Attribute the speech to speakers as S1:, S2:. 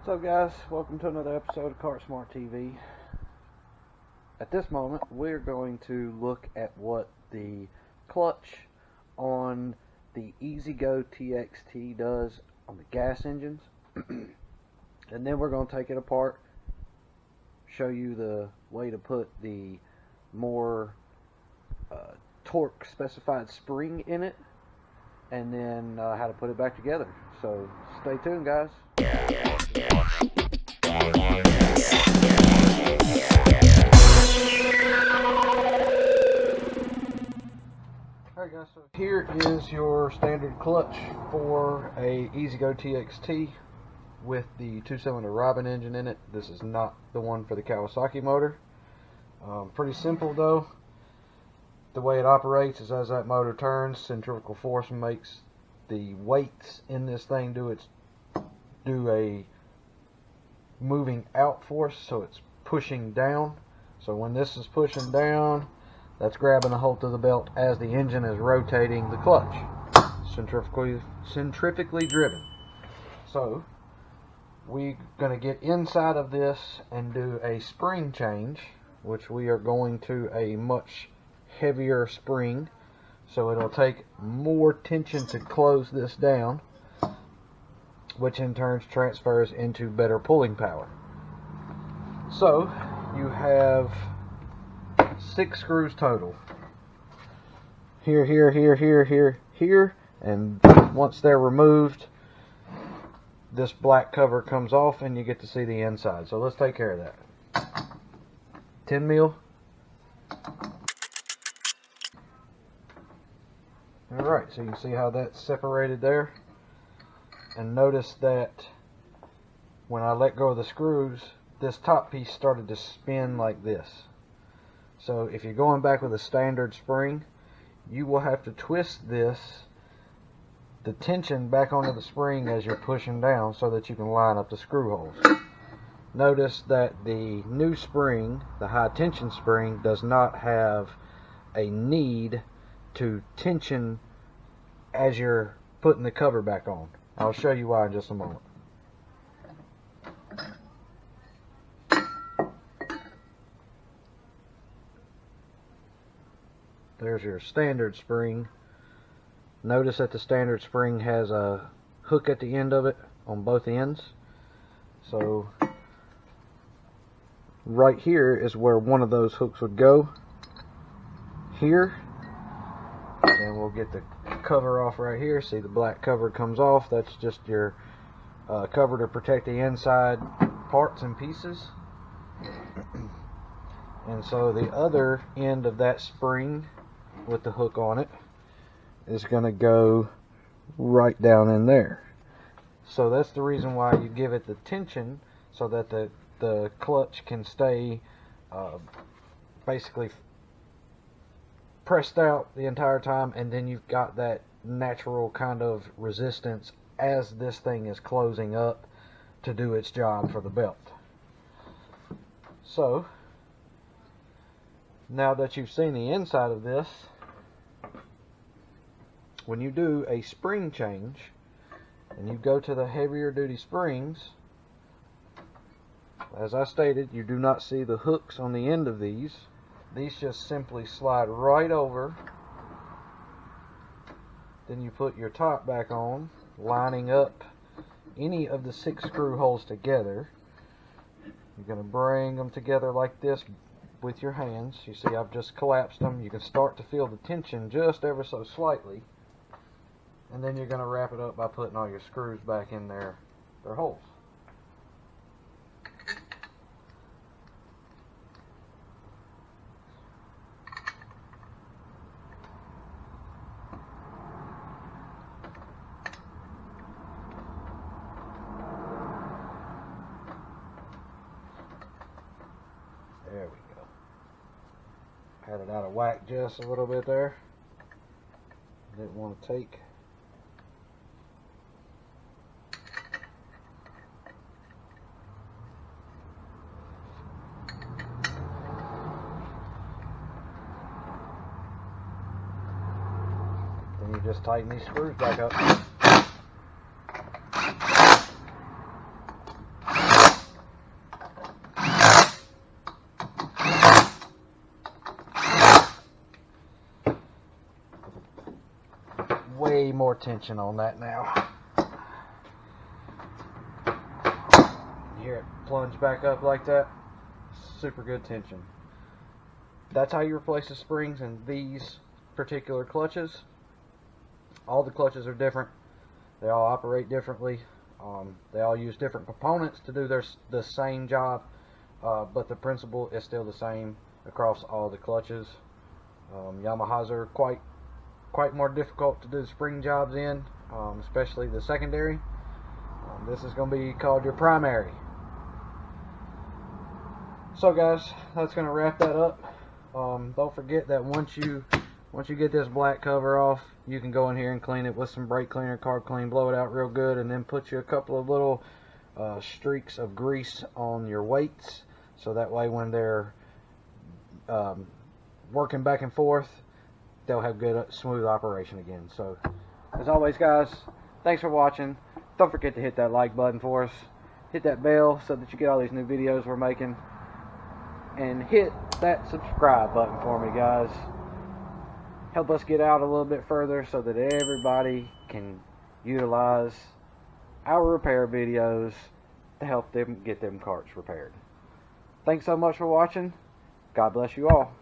S1: So guys, welcome to another episode of Kart Smart TV. At this moment, we're going to look at what the clutch on the ezgo TXT does on the gas engines. And then we're going to take it apart, show you the way to put the more torque specified spring in it, and then how to put it back together. So stay tuned, guys. Alright guys, so here is your standard clutch for a ezgo TXT with the 2-cylinder Robin engine in it. This is not the one for the Kawasaki motor. Pretty simple though. The way it operates is as that motor turns, centrifugal force makes the weights in this thing do a moving out force, so it's pushing down. So when this is pushing down, that's grabbing a hold of the belt as the engine is rotating the clutch, centrifugally driven. So we're going to get inside of this and do a spring change, which we are going to a much heavier spring, so it'll take more tension to close this down, which in turn transfers into better pulling power. So you have 6 screws total. Here, here, here, here, here, here, and once they're removed, this black cover comes off and you get to see the inside. So let's take care of that. 10 mil. Alright, so you can see how that's separated there. And notice that when I let go of the screws, this top piece started to spin like this. So if you're going back with a standard spring, you will have to twist the tension back onto the spring as you're pushing down so that you can line up the screw holes. Notice that the new spring, the high tension spring, does not have a need to tension as you're putting the cover back on. I'll show you why in just a moment. There's your standard spring. Notice that the standard spring has a hook at the end of it on both ends. So right here is where one of those hooks would go. Here. And we'll get the cover off right here. See, the black cover comes off. That's just your cover to protect the inside parts and pieces. And so the other end of that spring with the hook on it is going to go right down in there. So that's the reason why you give it the tension, so that the clutch can stay basically pressed out the entire time, and then you've got that natural kind of resistance as this thing is closing up to do its job for the belt. So now that you've seen the inside of this, when you do a spring change and you go to the heavier duty springs, as I stated, you do not see the hooks on the end of these. These just simply slide right over. Then you put your top back on, lining up any of the 6 screw holes together. You're going to bring them together like this with your hands. You see I've just collapsed them. You can start to feel the tension just ever so slightly. And then you're going to wrap it up by putting all your screws back in their holes. There we go. Had it out of whack just a little bit there. Didn't want to take. Then you just tighten these screws back up. way more tension on that now. You hear it plunge back up like that? Super good tension. That's how you replace the springs in these particular clutches. All the clutches are different. They all operate differently. They all use different components to do the same job, but the principle is still the same across all the clutches. Yamahas are quite more difficult to do spring jobs in, especially the secondary. This is going to be called your primary. So guys, that's going to wrap that up. Don't forget that once you get this black cover off, you can go in here and clean it with some brake cleaner, carb clean, blow it out real good, and then put you a couple of little streaks of grease on your weights, so that way when they're working back and forth, they'll have good smooth operation again. So as always guys, thanks for watching. Don't forget to hit that like button for us, hit that bell so that you get all these new videos we're making, and hit that subscribe button for me guys. Help us get out a little bit further so that everybody can utilize our repair videos to help them get them carts repaired. Thanks so much for watching. God bless you all.